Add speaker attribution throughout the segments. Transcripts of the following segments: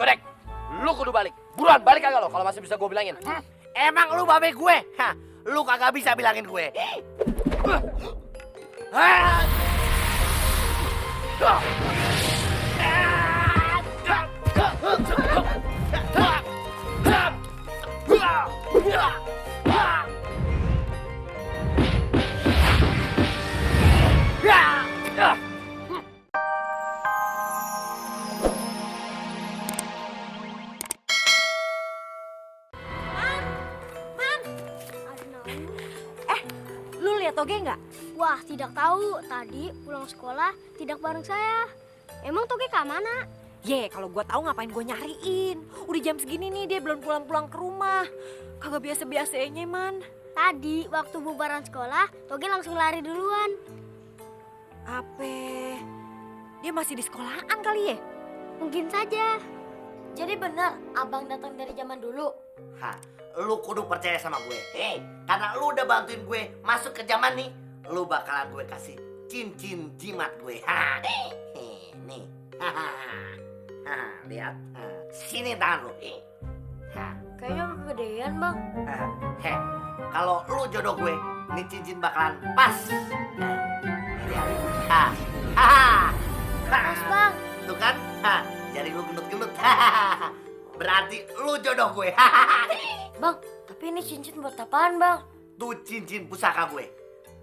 Speaker 1: Godek, lu kudu balik. Buruan balik kagak lo kalau masih bisa gue bilangin.
Speaker 2: Emang lu babe gue? Hah, lu kagak bisa bilangin gue.
Speaker 3: Lu lihat Toge nggak?
Speaker 4: Wah, tidak tahu. Tadi pulang sekolah tidak bareng saya. Emang Toge ke mana?
Speaker 3: Kalau gua tahu ngapain gua nyariin. Udah jam segini nih dia belum pulang-pulang ke rumah. Kagak biasa-biasanya, Man.
Speaker 4: Tadi waktu bubaran sekolah, Toge langsung lari duluan.
Speaker 3: Ape? Dia masih di sekolahan kali ya?
Speaker 4: Mungkin saja.
Speaker 5: Jadi benar abang datang dari zaman dulu.
Speaker 2: Hah, lu kudu percaya sama gue. Karena lu udah bantuin gue masuk ke zaman nih, lu bakalan gue kasih cincin jimat gue. Nih. Lihat. Sini tangan lu.
Speaker 5: Kayaknya kegedean bang.
Speaker 2: Kalau lu jodoh gue, nih cincin bakalan pas. Lihat.
Speaker 5: Pas bang.
Speaker 2: Tuh kan? Jadi lu gendut-gendut. Berarti lu jodoh gue.
Speaker 5: Bang, tapi ini cincin buat apaan bang?
Speaker 2: Tuh cincin pusaka gue.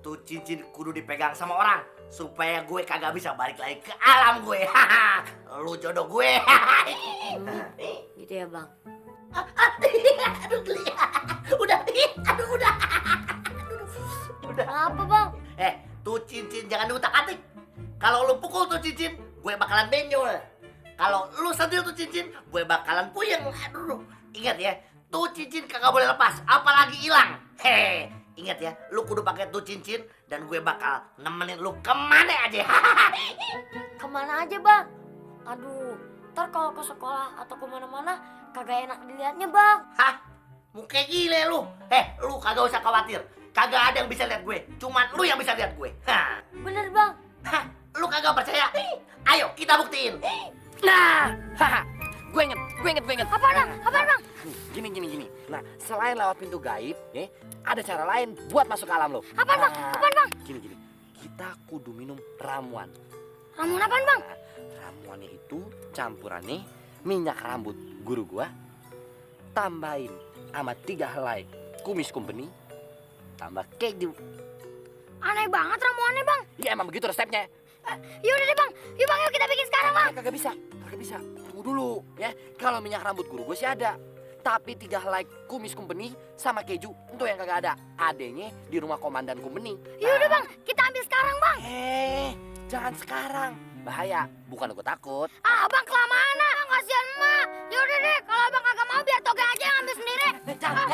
Speaker 2: Tuh cincin kudu dipegang sama orang supaya gue kagak bisa balik lagi ke alam gue. Lu jodoh gue.
Speaker 5: Gitu ya bang.
Speaker 2: Aduh geli. Udah.
Speaker 5: Apa bang?
Speaker 2: Tuh cincin jangan diutak-atik. Kalau lu pukul tuh cincin, gue bakalan benjol. Kalau lu sentil tuh cincin, gue bakalan puyeng. Aduh, ingat ya, tuh cincin kagak boleh lepas, apalagi hilang. Ingat ya, lu kudu pakai tuh cincin dan gue bakal nemenin lu kemana aja.
Speaker 5: Kemana aja bang? Aduh, ntar kalau ke sekolah atau kemana-mana kagak enak dilihatnya bang.
Speaker 2: Hah? Muka gile lu. Lu kagak usah khawatir. Kagak ada yang bisa lihat gue. Cuman lu yang bisa lihat gue.
Speaker 5: Bener bang.
Speaker 2: Lu kagak percaya? Ayo kita buktiin.
Speaker 1: Nah, gue inget.
Speaker 5: Apaan bang?
Speaker 1: Gini. Nah, selain lewat pintu gaib, ada cara lain buat masuk ke alam lo.
Speaker 5: Apaan bang?
Speaker 1: Gini. Kita kudu minum ramuan.
Speaker 5: Ramuan apaan bang?
Speaker 1: Ramuannya itu campurannya minyak rambut guru gua, tambahin sama 3 helai kumis kumpeni, tambah keju.
Speaker 5: Aneh banget ramuannya bang.
Speaker 1: Ya emang begitu resepnya.
Speaker 5: Yaudah deh bang, yuk kita bikin sekarang bang.
Speaker 1: Kagak bisa. Tunggu dulu ya. Kalau minyak rambut guru gue sih ada. Tapi 3 helai kumis kumpeni sama keju itu yang kagak ada. Adanya di rumah komandan kumpeni.
Speaker 5: Yaudah bang, kita ambil sekarang bang.
Speaker 1: Jangan sekarang. Bahaya. Bukan gue takut.
Speaker 5: Abang kelamaan ah, kasihan emak. Yaudah deh, kalau abang kagak mau biar Toge aja yang ambil sendiri.
Speaker 1: Jangan.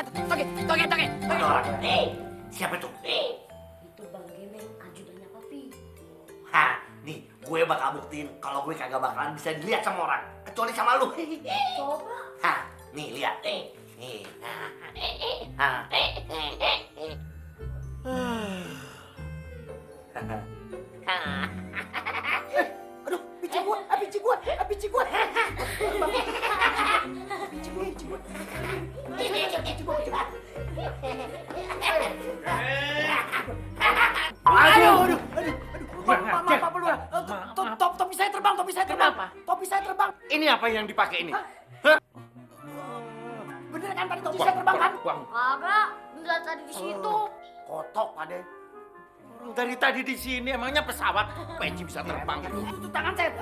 Speaker 1: Toge.
Speaker 2: Ada orang. Siapa itu?
Speaker 5: Itu bang Gemeng, ajudannya Papi.
Speaker 2: Nih, gue bakal buktiin kalau gue kagak bakalan bisa dilihat sama orang, kecuali sama lu.
Speaker 5: Coba.
Speaker 2: Nih lihat. Aduh, biji gua. Aduh. Maaf, Lurah. Topi saya terbang. Topi saya terbang.
Speaker 6: Ini apa yang dipakai ini?
Speaker 2: Bener kan tadi topi saya terbang kan?
Speaker 5: Kagak, enggak tadi di situ.
Speaker 2: Kotok pade.
Speaker 6: Orang dari tadi di sini emangnya pesawat peci bisa terbang.
Speaker 2: Itu tangan saya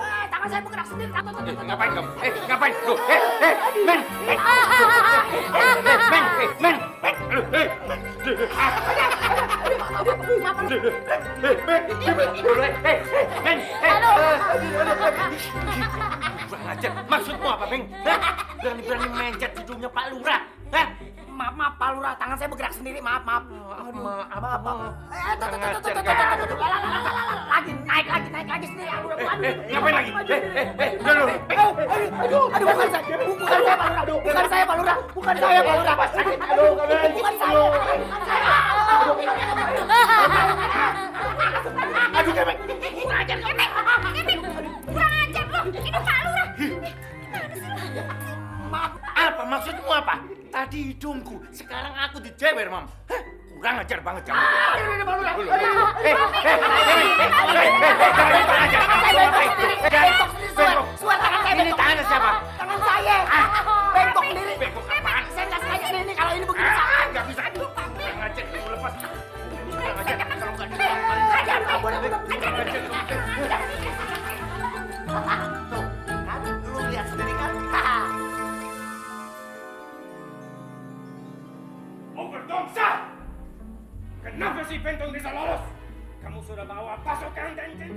Speaker 2: bergerak sendiri.
Speaker 6: Ngapain kamu? Ngapain? Loh, maksudmu apa, Beng? Berani-berani mencet hidungnya Pak Lurah.
Speaker 2: Maaf, Pak Lurah, tangan saya bergerak sendiri. Maaf.
Speaker 6: Maaf.
Speaker 2: Naik lagi sendiri.
Speaker 6: Ngapain lagi?
Speaker 2: Aduh, bukan saya, Pak Lurah. Bukan saya. Aduh, Kemek.
Speaker 5: Kurang ajar lu. Ini Pak Lurah.
Speaker 6: Maksudmu apa? Tadi hidungku, sekarang aku dijewer, Mam. Hah? Kurang ajar banget kamu. Ini tangannya siapa?
Speaker 2: Tangan saya. Bengkok sendiri.
Speaker 6: Bengkok apaan?
Speaker 2: Saya nggak sengaja ini kalau ini begini.
Speaker 6: Nggak bisa. Kurang ajar, kamu lepas. Kurang ajar, kalau nggak dilepas. Kurang ajar.
Speaker 2: Tuh, kan lu lihat sendiri kan?
Speaker 6: Mau berdosa? Kenapa si Bentong bisa lolos? Kamu sudah bawa pasukan dan jeng.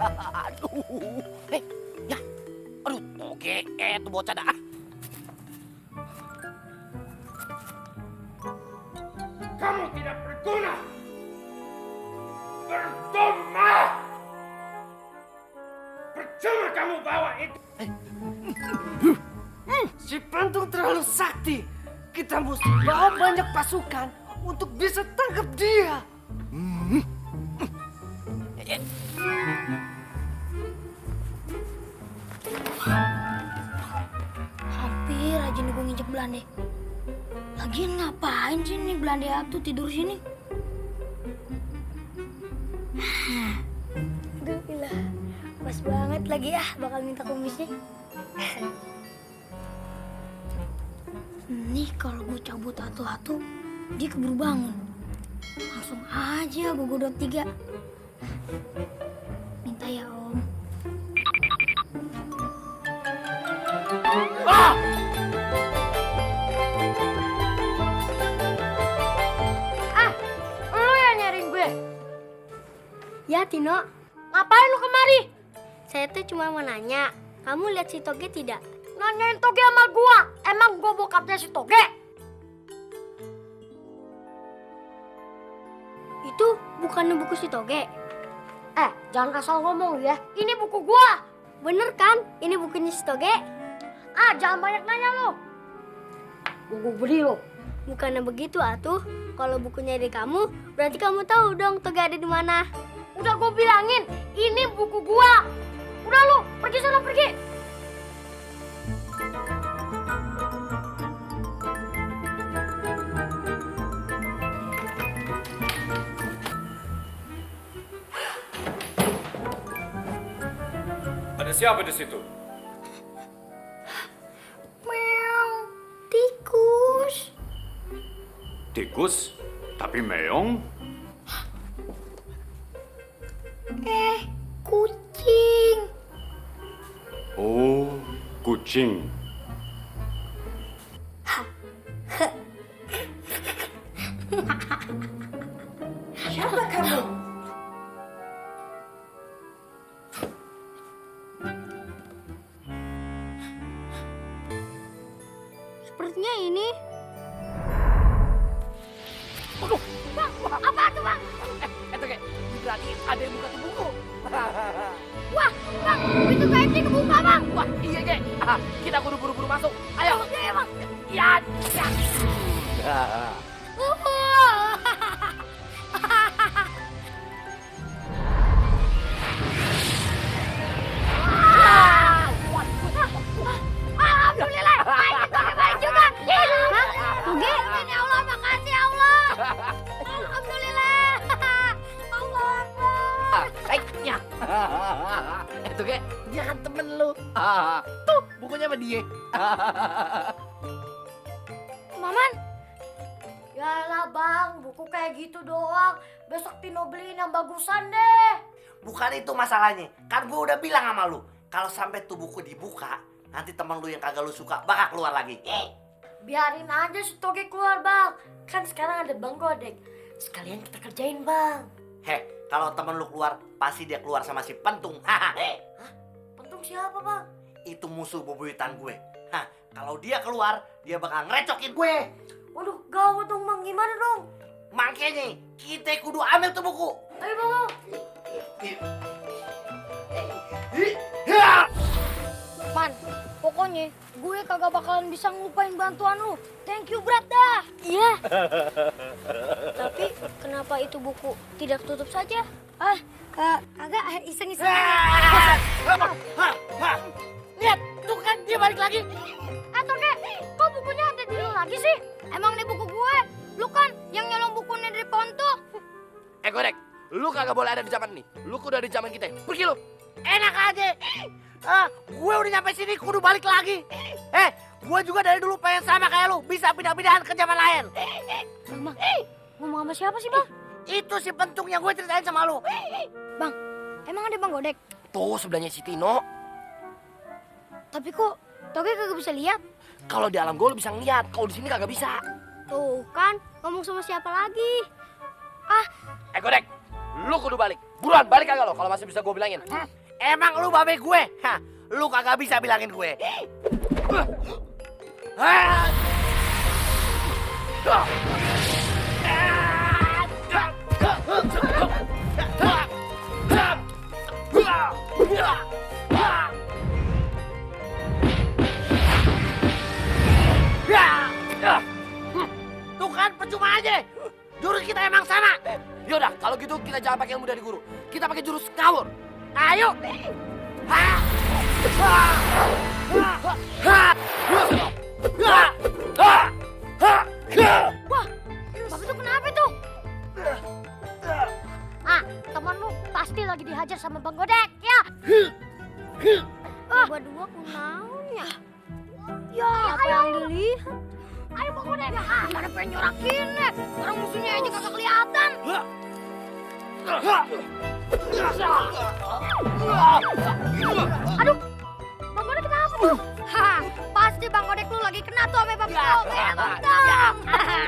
Speaker 1: Aduh. Hei, ya. Aduh, toge itu bocah dah.
Speaker 6: Kamu tidak berguna. Percuma. Percuma kamu bawa itu.
Speaker 7: Si Pantung terlalu sakti. Kita mesti bawa banyak pasukan untuk bisa tangkap dia.
Speaker 5: Hampir aja nih gue nginjek Belanda. Lagian ngapain sih nih Belanda tuh tidur sini?
Speaker 4: Aduh, gila. Pas banget lagi ya bakal minta kumisnya.
Speaker 5: Nih kalau gue cabut atu-atu, dia keburu bangun. Langsung aja gue godot 3. Minta ya Om.
Speaker 4: Lu yang nyariin gue? Ya, Tino. Ngapain lu kemari? Saya tuh cuma mau nanya, kamu lihat si Toge tidak?
Speaker 5: Nanyain Toge sama gua. Emang gua bokapnya si Toge?
Speaker 4: Itu bukannya buku si Toge?
Speaker 5: Jangan asal ngomong ya. Ini buku gua.
Speaker 4: Bener kan? Ini bukunya si Toge?
Speaker 5: Jangan banyak nanya lu. Gua beri lu.
Speaker 4: Bukannya begitu atuh. Kalau bukunya dari kamu, berarti kamu tahu dong Toge ada di mana.
Speaker 5: Udah gua bilangin, ini buku gua. Udah lu, pergi sana pergi.
Speaker 6: Ada siapa di situ?
Speaker 4: Meow, tikus.
Speaker 6: Tikus, tapi meong.
Speaker 4: Kucing.
Speaker 6: Oh, kucing.
Speaker 7: Siapa kamu?
Speaker 4: Sepertinya ini.
Speaker 1: Apa tuh, Bang? Itu kayak berarti ada yang buka tuh buku.
Speaker 4: Wah, Bang, itu kayaknya kebuka, Bang.
Speaker 1: Wah, iya, Ge. Kita buru-buru masuk. Ayo.
Speaker 4: Iya, Bang.
Speaker 1: Ya.
Speaker 4: Alhamdulillah, baik juga. Toge, ya Allah, makasih ya Allah. Alhamdulillah. Allah Akbar.
Speaker 1: Baiknya. Itu Ge, dia kan temen lu. Tuh, bukunya sama dia.
Speaker 5: Maman. Yalah bang, buku kayak gitu doang. Besok Tino beliin yang bagusan deh.
Speaker 2: Bukan itu masalahnya. Kan gue udah bilang sama lu, kalau sampai tuh buku dibuka, nanti temen lu yang kagak lu suka bakal keluar lagi.
Speaker 5: Biarin aja si Toge keluar bang. Kan sekarang ada Bang Godek. Sekalian kita kerjain bang.
Speaker 2: Kalau temen lu keluar, pasti dia keluar sama si Pentung.
Speaker 5: Pentung siapa bang?
Speaker 2: Itu musuh bebuyutan gue. Kalau dia keluar, dia bakal ngerecokin gue.
Speaker 5: Waduh gawat dong bang, gimana dong?
Speaker 2: Makanya kita kudu ambil tuh buku.
Speaker 5: Ayo bang. Man, pokoknya gue kagak bakalan bisa ngelupain bantuan lu. Thank you berat dah.
Speaker 4: Iya. Tapi kenapa itu buku tidak tutup saja?
Speaker 5: Agak iseng-iseng.
Speaker 2: Lihat, tuh kan dia balik lagi.
Speaker 4: Toge, kok bukunya ada di lu lagi sih? Emang ini buku gue? Lu kan yang nyolong bukunya dari pohon tuh.
Speaker 1: Godek, lu kagak boleh ada di zaman ini. Lu kudu ada di zaman kita. Pergi lu.
Speaker 2: Enak aja. Gue udah nyampe sini kudu balik lagi. Gue juga dari dulu pengen sama kayak lu, bisa pindah-pindahan ke zaman lain.
Speaker 4: Bang, ngomong sama siapa sih bang?
Speaker 2: Itu si pentung yang gue ceritain sama lu.
Speaker 4: Bang, emang ada Bang Godek?
Speaker 1: Tuh sebelahnya si Tino.
Speaker 4: Tapi kok Toge kagak bisa lihat?
Speaker 1: Kalau di alam gue lu bisa ngeliat, kalau di sini kagak bisa.
Speaker 4: Tuh kan, ngomong sama siapa lagi?
Speaker 1: Godek, lu kudu balik. Buruan balik kagak lo kalau masih bisa gue bilangin.
Speaker 2: Emang lu babe gue? Lu kagak bisa bilangin gue. Tuh kan percuma aja. Jurus kita emang sama.
Speaker 1: Yaudah, kalau gitu kita jangan pakai ilmu dari guru. Kita pakai jurus ngawur.
Speaker 2: Ayo.
Speaker 4: Wah, Bapak tuh kenapa tuh? Teman lu pasti lagi dihajar sama Bang Godek, ya? Berdua kunaunya. Ya, apa yang dilihat? Ayo Bang Godek. Mana pengen nyorakin, orang musuhnya aja kagak kelihatan. Aduh, Bang Godek kenapa tuh? Pasti Bang Godek lu lagi kena tuh sama Bapak Kau.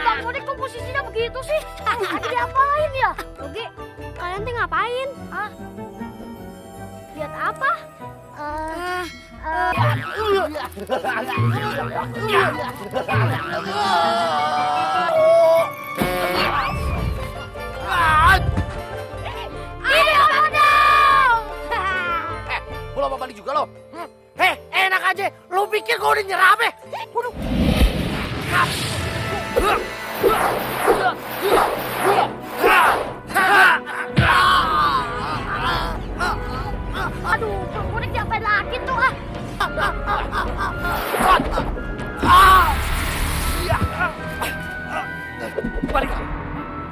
Speaker 4: Bang Godek kok posisinya begitu sih? Lagi diapain ya? Oke, kalian tuh ngapain? Lihat apa?
Speaker 1: Belum mau balik juga lo.
Speaker 2: Enak aja. Lu pikir gue udah nyerah apa? Waduh.
Speaker 4: Aduh, Bang Godek diapain lagi tuh
Speaker 1: Balik.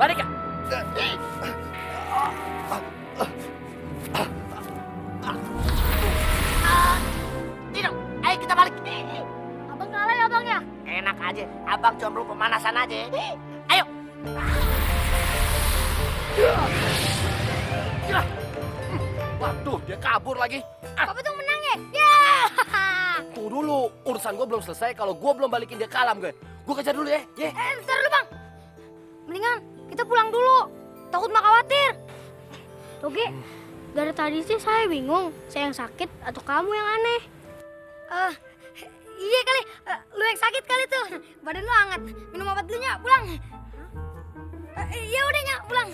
Speaker 1: Balik ya.
Speaker 2: Tino, ayo kita balik.
Speaker 4: Abang kalah ya Bang ya?
Speaker 2: Enak aja. Abang cuma perlu pemanasan aja. Ayo.
Speaker 1: Waduh, dia kabur lagi.
Speaker 4: Bapak tuh menang ya? Ya.
Speaker 1: Tunggu dulu, urusan gue belum selesai kalau gue belum balikin dia ke alam gue. Gue kejar dulu ya.
Speaker 4: Bentar dulu Bang. Mendingan kita pulang dulu. Takut mak khawatir. Toge, dari tadi sih saya bingung. Saya yang sakit atau kamu yang aneh? Iya kali. Lu yang sakit kali tuh. Badan lu hangat. Minum obat dulu Nya, pulang. Iya udah Nya, pulang.